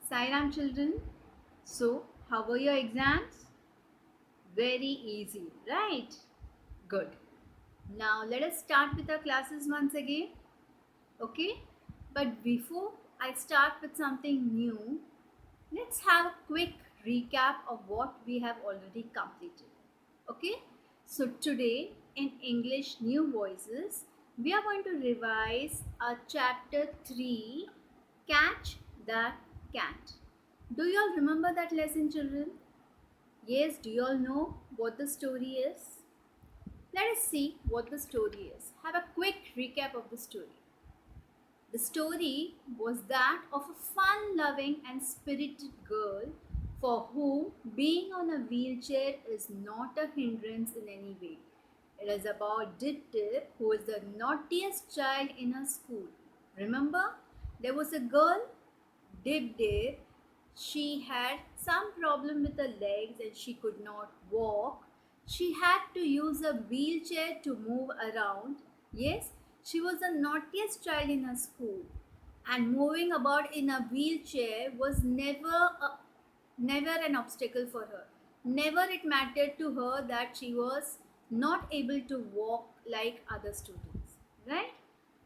Sairam children. So, how were your exams? Very easy, right? Good. Now let us start with our classes once again. Okay? But before I start with something new, let's have a quick recap of what we have already completed. Okay? So today in English New Voices, we are going to revise our chapter 3, Catch the Cat. Do you all remember that lesson, children? Yes, do you all know what the story is? Let us see what the story is. Have a quick recap of the story. The story was that of a fun loving and spirited girl for whom being on a wheelchair is not a hindrance in any way. It is about Dip Dip, who is the naughtiest child in her school. Remember, there was a girl, Dip Dip. She had some problem with her legs and she could not walk. She had to use a wheelchair to move around. Yes, she was the naughtiest child in her school, and moving about in a wheelchair was never an obstacle for her. Never it mattered to her that she was not able to walk like other students. Right?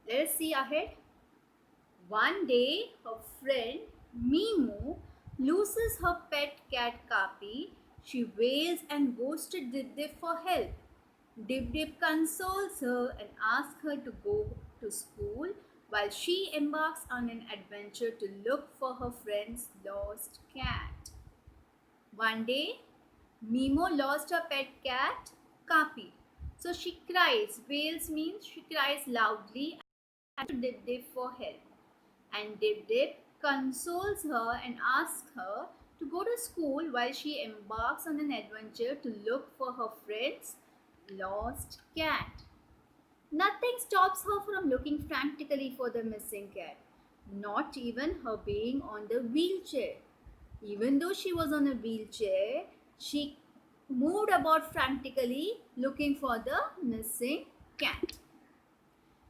Let us see ahead. One day, her friend Mimu loses her pet cat Kapi. She wails and goes to Dip Dip for help. Dip Dip consoles her and asks her to go to school while she embarks on an adventure to look for her friend's lost cat. One day, Mimo lost her pet cat, Kapi. So she cries. Wails means she cries loudly and to Dip Dip for help. And Dip Dip consoles her and asks her to go to school while she embarks on an adventure to look for her friend's lost cat. Nothing stops her from looking frantically for the missing cat, not even her being on the wheelchair. Even though she was on a wheelchair, she moved about frantically looking for the missing cat.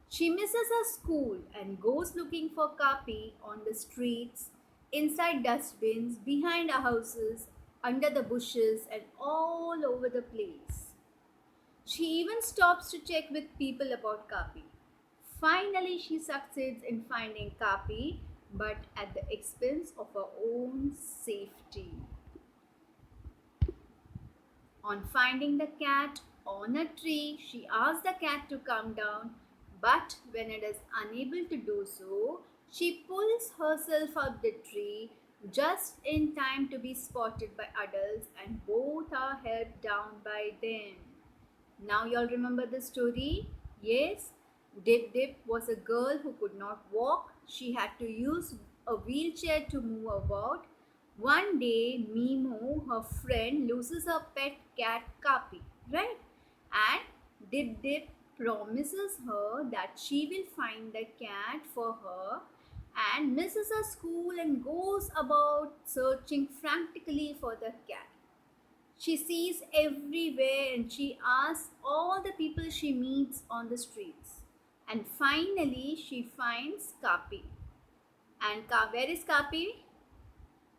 She misses her school and goes looking for Kapi on the streets, inside dustbins, behind our houses, under the bushes, and all over the place. She even stops to check with people about Kapi. Finally, she succeeds in finding Kapi, but at the expense of her own safety. On finding the cat on a tree, she asks the cat to come down, but when it is unable to do so, she pulls herself up the tree just in time to be spotted by adults, and both are held down by them. Now, you all remember the story? Yes, Dip Dip was a girl who could not walk. She had to use a wheelchair to move about. One day, Mimo, her friend, loses her pet cat Kapi, right? And Dip Dip promises her that she will find the cat for her and misses her school and goes about searching frantically for the cat. She sees everywhere and she asks all the people she meets on the streets. And finally, she finds Kapi. And where is Kapi?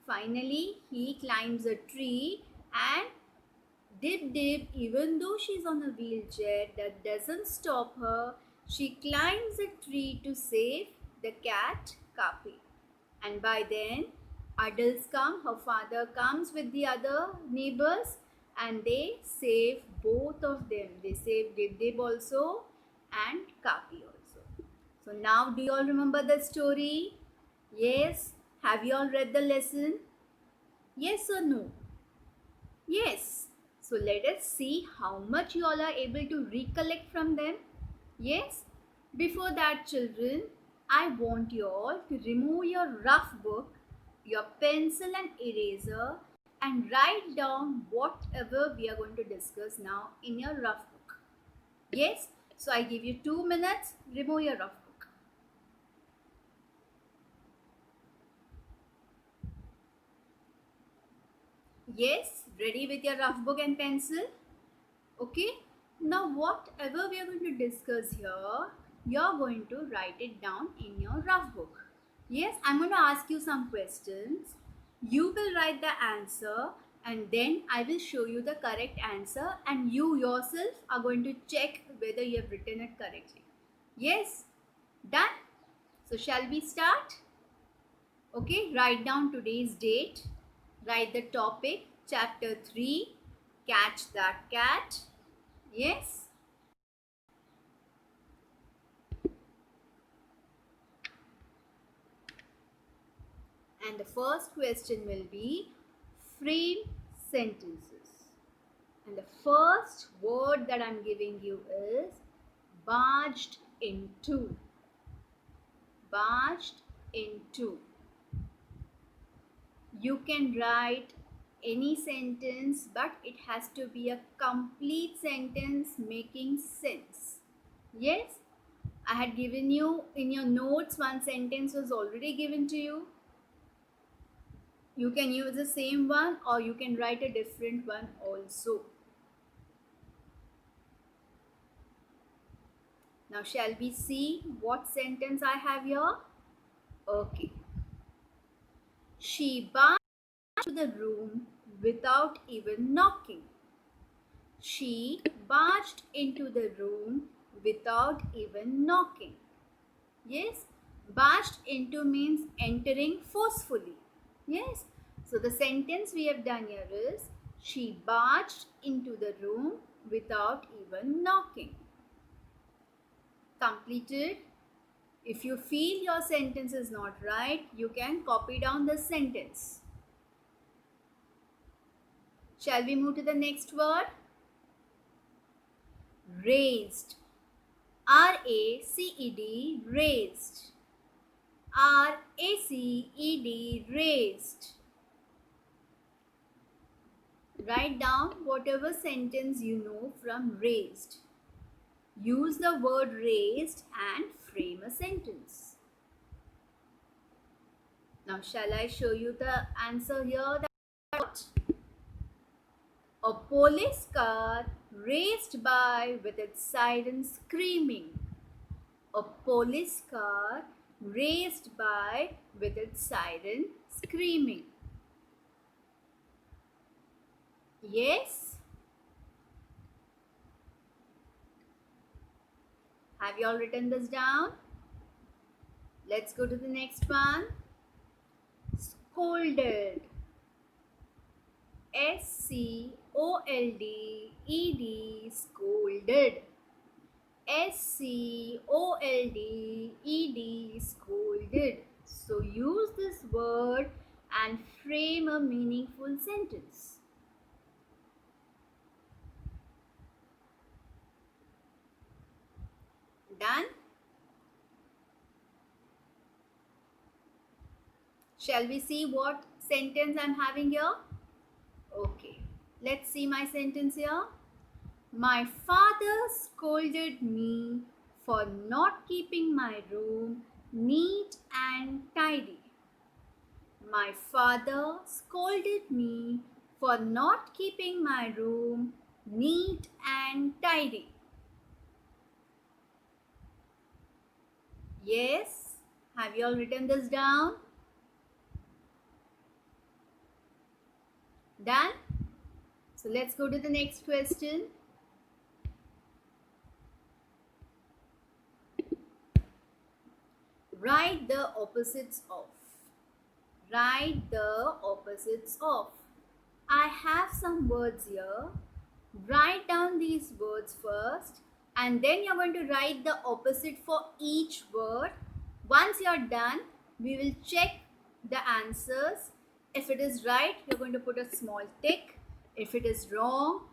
Finally, he climbs a tree and Dip Dip, even though she's on a wheelchair, that doesn't stop her. She climbs a tree to save the cat Kapi. And by then, adults come, her father comes with the other neighbors and they save both of them. They save Dip Dip also and Kapi also. So now do you all remember the story? Yes. Have you all read the lesson? Yes or no? Yes. So let us see how much you all are able to recollect from them. Yes. Before that, children, I want you all to remove your rough book, your pencil and eraser, and write down whatever we are going to discuss now in your rough book. Yes. So I give you 2 minutes. Remove your rough book. Yes, ready with your rough book and pencil? Okay. Now whatever we are going to discuss here, you are going to write it down in your rough book. Yes, I'm going to ask you some questions You will write the answer and then I will show you the correct answer and you yourself are going to check whether you have written it correctly. Yes? Done? So shall we start? Okay, write down today's date. Write the topic, chapter 3, Catch That Cat. Yes? And the first question will be frame sentences. And the first word that I'm giving you is barged into. Barged into. You can write any sentence, but it has to be a complete sentence making sense. Yes, I had given you in your notes, one sentence was already given to you. You can use the same one or you can write a different one also. Now shall we see what sentence I have here? Okay. She barged into the room without even knocking. She barged into the room without even knocking. Yes, barged into means entering forcefully. Yes, so the sentence we have done here is she barged into the room without even knocking. Completed. If you feel your sentence is not right, you can copy down the sentence. Shall we move to the next word? Raised. R-A-C-E-D, raised. R-A-C-E-D, raised. Write down whatever sentence you know from raised. Use the word raised and frame a sentence. Now shall I show you the answer here? A police car raced by with its siren screaming. A police car raced by with its siren screaming. Yes? Have you all written this down? Let's go to the next one. Scolded. S-C-O-L-D-E-D, scolded. S-C-O-L-D-E-D, scolded. So use this word and frame a meaningful sentence. Done? Shall we see what sentence I'm having here? Okay, let's see my sentence here. My father scolded me for not keeping my room neat and tidy. My father scolded me for not keeping my room neat and tidy. Yes, have you all written this down? Done? So let's go to the next question. Write the opposites of. Write the opposites of. I have some words here. Write down these words first and then you're going to write the opposite for each word. Once you're done, we will check the answers. If it is right, you're going to put a small tick. If it is wrong,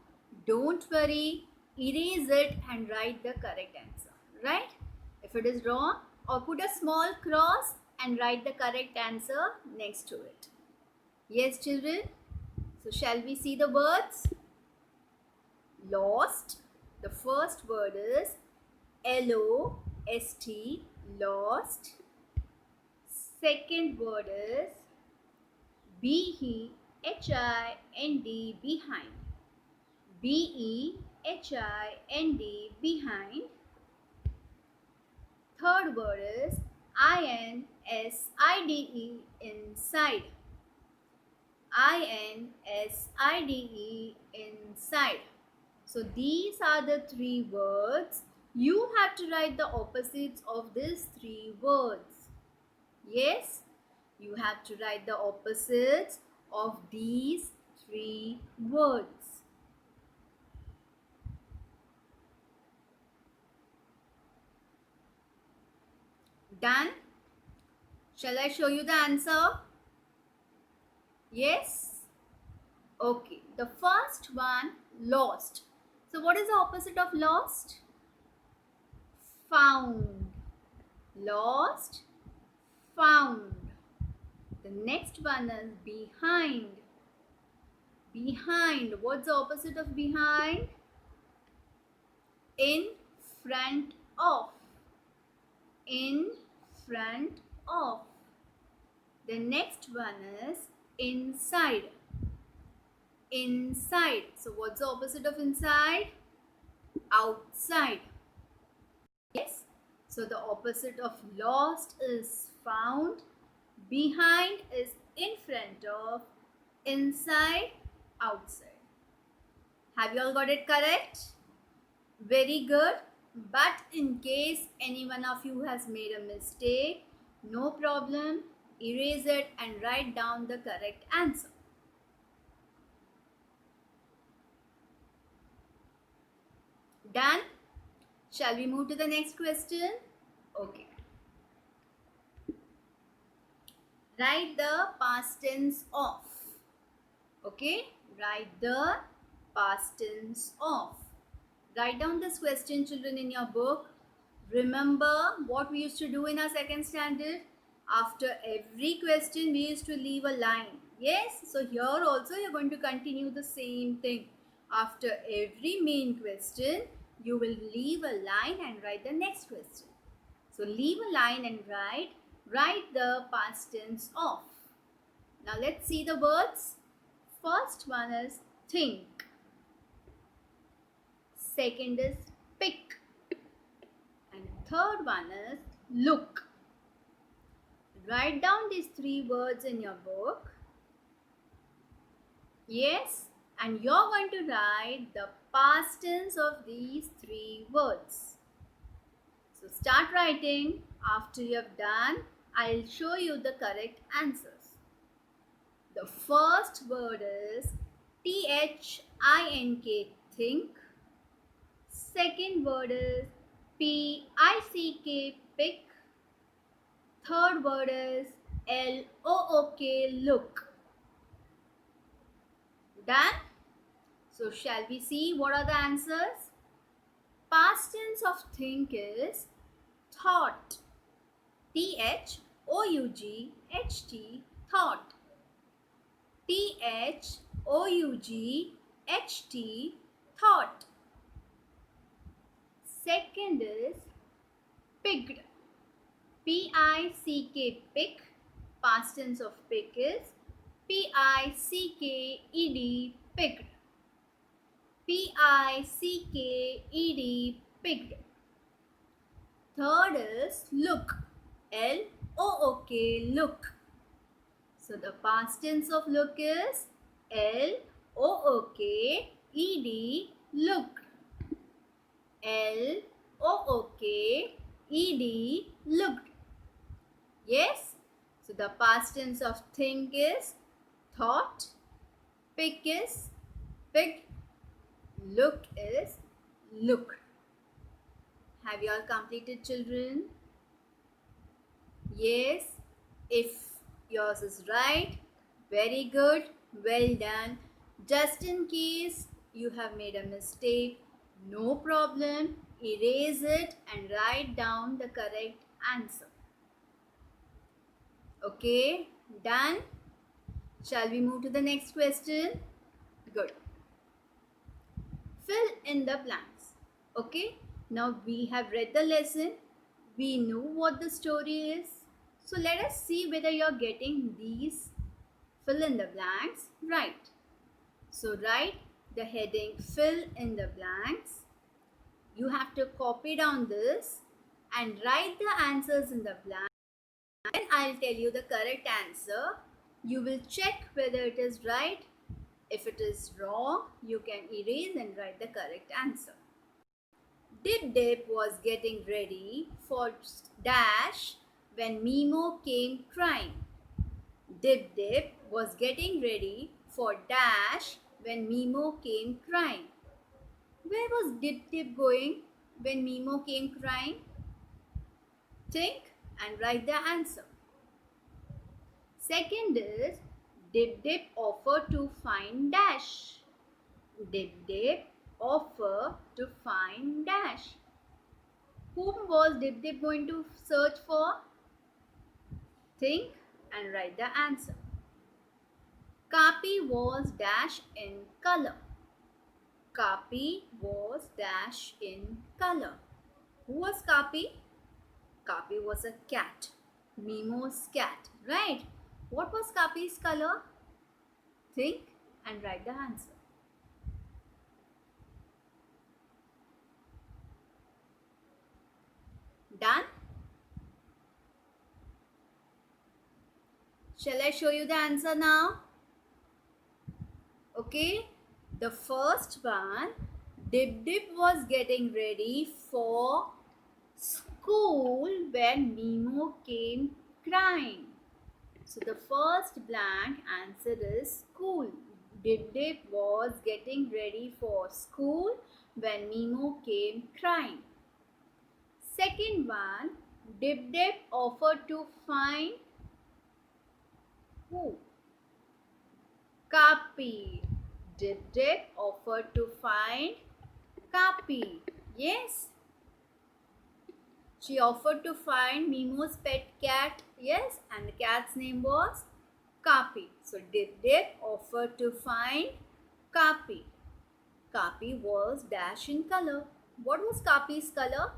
don't worry, erase it and write the correct answer, right? If it is wrong, or put a small cross and write the correct answer next to it. Yes, children? So shall we see the words? Lost. The first word is L-O-S-T, lost. Second word is B-E-H-I-N-D, behind. B-E-H-I-N-D, behind. Third word is I-N-S-I-D-E, inside. inside, inside. So these are the three words. You have to write the opposites of these three words. Yes, you have to write the opposites of these three words. Done? Shall I show you the answer? Yes? Okay. The first one, lost. So what is the opposite of lost? Found. Lost, found. The next one is behind. Behind. What's the opposite of behind? In front of. In front of. The next one is inside. Inside. So what's the opposite of inside? Outside. Yes. So the opposite of lost is found. Behind is in front of. Inside, outside. Have you all got it correct? Very good. But in case any one of you has made a mistake, no problem. Erase it and write down the correct answer. Done? Shall we move to the next question? Okay. Write the past tense of. Okay? Write the past tense of. Write down this question, children, in your book. Remember what we used to do in our second standard? After every question, we used to leave a line. Yes? So here also you're going to continue the same thing. After every main question, you will leave a line and write the next question. So leave a line and write the past tense of. Now let's see the words. First one is think. Second is pick. And third one is look. Write down these three words in your book. Yes, and you're going to write the past tense of these three words. So start writing. After you have done, I'll show you the correct answers. The first word is THINK, think. Second word is PICK, pick. Third word is LOOK, look. Done? So shall we see what are the answers? Past tense of think is thought. THOUGHT, thought. THOUGHT, thought. Second is picked. PICK, pick. Past tense of pick is PICKED, picked. PICKED, picked. Third is look. LOOK, look. So the past tense of look is LOOKED, look. LOOKED, looked. Yes? So the past tense of think is thought, pick is picked, look is looked. Have you all completed, children? Yes. If yours is right, very good, well done. Just in case you have made a mistake, no problem, erase it and write down the correct answer. Okay, done? Shall we move to the next question? Good. Fill in the blanks. Okay, now we have read the lesson. We know what the story is. So let us see whether you're getting these fill in the blanks right. So write the heading fill in the blanks. You have to copy down this and write the answers in the blank. Then I'll tell you the correct answer. You will check whether it is right. If it is wrong, you can erase and write the correct answer. Dip Dip was getting ready for dash when Mimo came crying. Dip Dip was getting ready for dash when Mimo came crying. Where was Dip Dip going when Mimo came crying? Think and write the answer. Second is Dip Dip offer to find dash. Dip Dip offer to find dash. Whom was Dip Dip going to search for? Think and write the answer. Kapi was dash in color. Kapi was dash in color. Who was Kapi? Kapi was a cat. Mimo's cat, right? What was Kapi's color? Think and write the answer. Done? Shall I show you the answer now? Okay, the first one, Dip Dip was getting ready for school when Mimo came crying. So the first blank answer is school. Dip Dip was getting ready for school when Mimo came crying. Second one, Dip Dip offered to find who? Kapi. Dip Dip offered to find Kapi. Yes. She offered to find Mimo's pet cat. Yes. And the cat's name was Kapi. So Dip Dip offered to find Kapi. Kapi was dash in color. What was Kapi's color?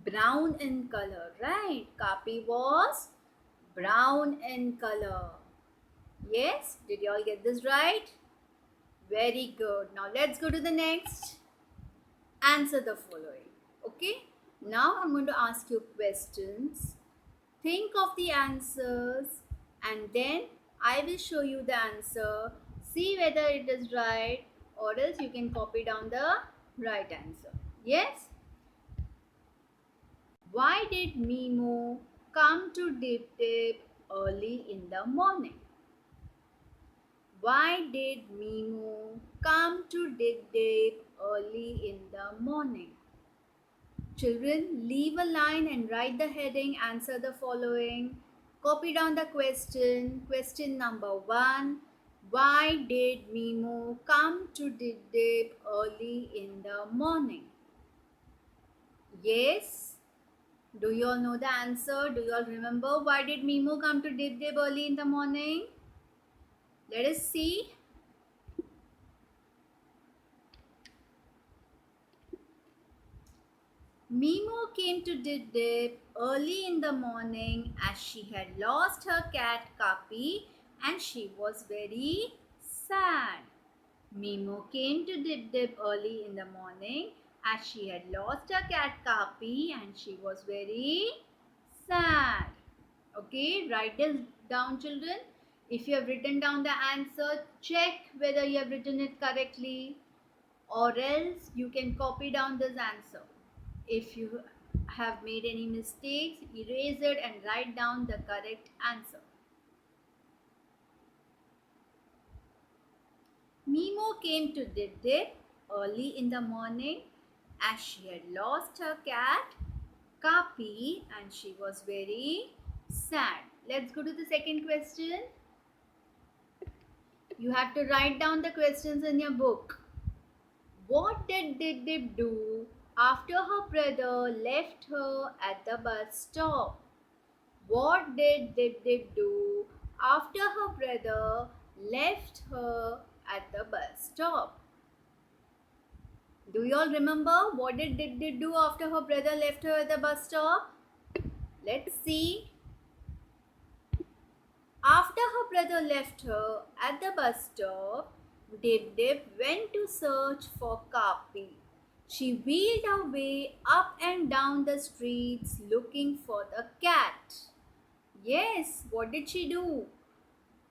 Brown in color, right? Kapi was brown in color. Yes, did you all get this right? Very good. Now let's go to the next. Answer the following. Okay, now I'm going to ask you questions. Think of the answers and then I will show you the answer. See whether it is right or else you can copy down the right answer. Yes? Why did Mimo come to Dip Dip early in the morning? Why did Mimo come to Dip Dip early in the morning? Children, leave a line and write the heading. Answer the following. Copy down the question. Question number 1. Why did Mimo come to Dip Dip early in the morning? Yes. Do you all know the answer? Do you all remember why did Mimo come to Dip Dip early in the morning? Let us see. Mimo came to Dip Dip early in the morning as she had lost her cat Kapi and she was very sad. Mimo came to Dip Dip early in the morning as she had lost her cat Kapi and she was very sad. Okay, write this down, children. If you have written down the answer, check whether you have written it correctly or else you can copy down this answer. If you have made any mistakes, erase it and write down the correct answer. Mimo came to Dip Dip early in the morning as she had lost her cat Kapi and she was very sad. Let's go to the second question. You have to write down the questions in your book. What did Dip Dip do after her brother left her at the bus stop? What did Dip Dip do after her brother left her at the bus stop? Do you all remember what did Dip Dip do after her brother left her at the bus stop? Let's see. After her brother left her at the bus stop, Dip Dip went to search for Kapi. She wheeled her way up and down the streets looking for the cat. Yes, what did she do?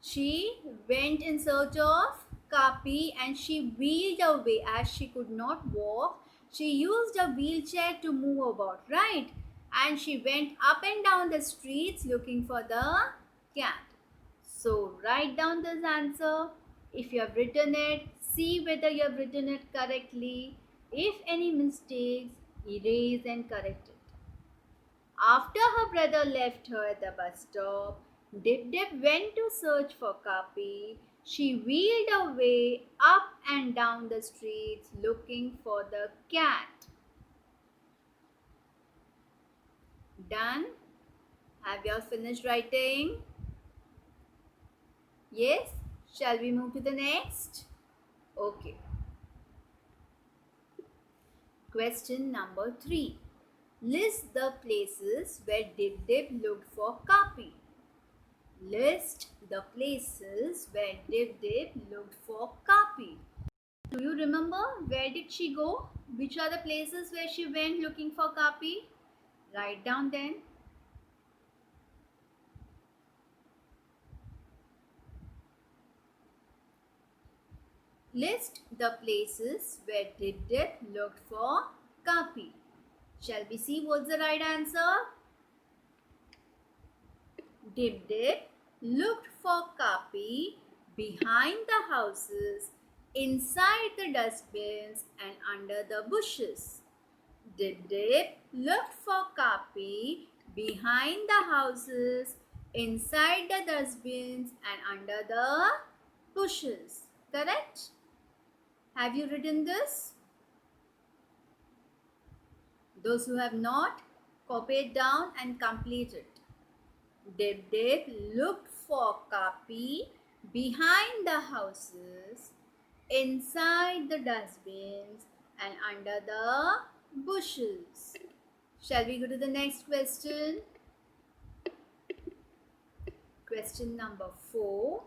She went in search of Kapi and she wheeled away as she could not walk. She used a wheelchair to move about, right? And she went up and down the streets looking for the cat. So write down this answer. If you have written it, see whether you have written it correctly. If any mistakes, erase and correct it. After her brother left her at the bus stop, Dip Dip went to search for Kapi. She wheeled away up and down the streets looking for the cat. Done? Have you all finished writing? Yes? Shall we move to the next? Okay. Question number 3. List the places where Dip Dip looked for Kapi. List the places where Dip Dip looked for Kapi. Do you remember where did she go? Which are the places where she went looking for Kapi? Write down then. List the places where Dip Dip looked for Kapi. Shall we see what's the right answer? Dip Dip looked for Kapi behind the houses, inside the dustbins, and under the bushes. Dip Dip looked for Kapi behind the houses, inside the dustbins, and under the bushes. Correct? Have you written this? Those who have not, copy it down and complete it. Dip Dip looked for Kapi behind the houses, inside the dustbins, and under the bushes. Shall we go to the next question? Question number 4.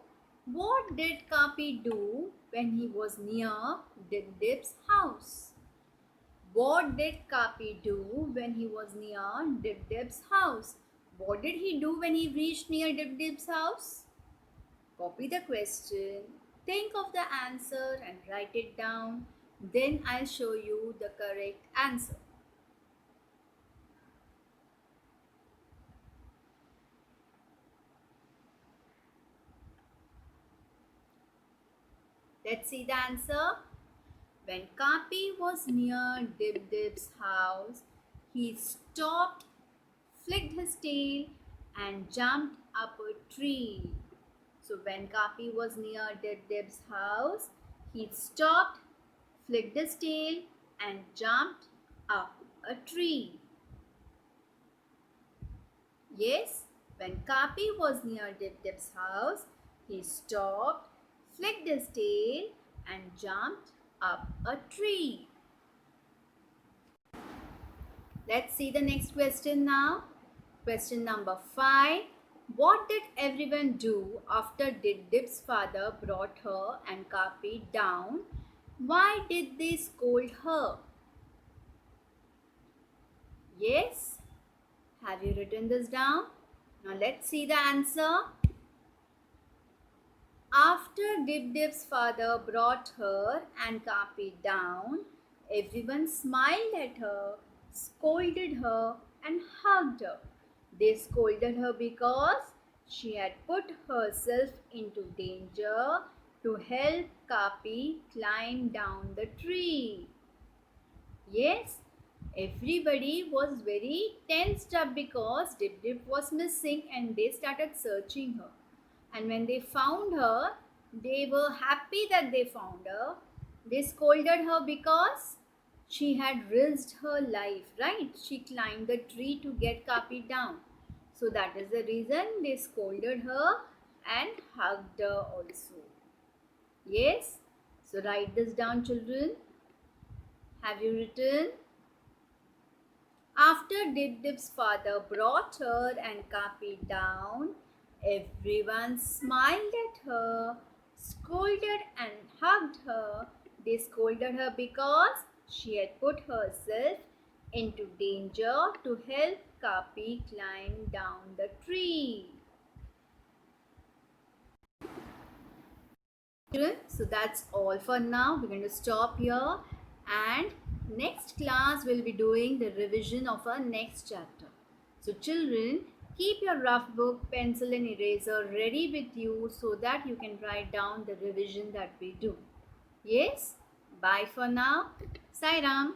What did Kapi do when he was near Dip Dip's house? What did Kapi do when he was near Dip Dip's house? What did he do when he reached near Dip Dip's house? Copy the question, think of the answer and write it down. Then I'll show you the correct answer. Let's see the answer. When Kapi was near Dip Dip's house, he stopped, flicked his tail, and jumped up a tree. So when Kapi was near Dip Dip's house, he stopped, flicked his tail, and jumped up a tree. Yes, when Kapi was near Dip Dip's house, he stopped, flicked his tail, and jumped up a tree. Let's see the next question now. Question number 5. What did everyone do after Dip Dip's father brought her and Kapi down? Why did they scold her? Yes? Have you written this down? Now let's see the answer. After Dip Dip's father brought her and Kapi down, everyone smiled at her, scolded her, and hugged her. They scolded her because she had put herself into danger to help Kapi climb down the tree. Yes, everybody was very tensed up because Dip Dip was missing and they started searching her. And when they found her, they were happy that they found her. They scolded her because she had risked her life, right? She climbed the tree to get Kapi down. So that is the reason they scolded her and hugged her also. Yes? So write this down, children. Have you written? After Dip Dip's father brought her and Kapi down, everyone smiled at her, scolded and hugged her. They scolded her because she had put herself into danger to help Kapi climbed down the tree. Children, so that's all for now. We're going to stop here, and next class we'll be doing the revision of our next chapter. So children, keep your rough book, pencil and eraser ready with you so that you can write down the revision that we do. Yes? Bye for now. Sai Ram.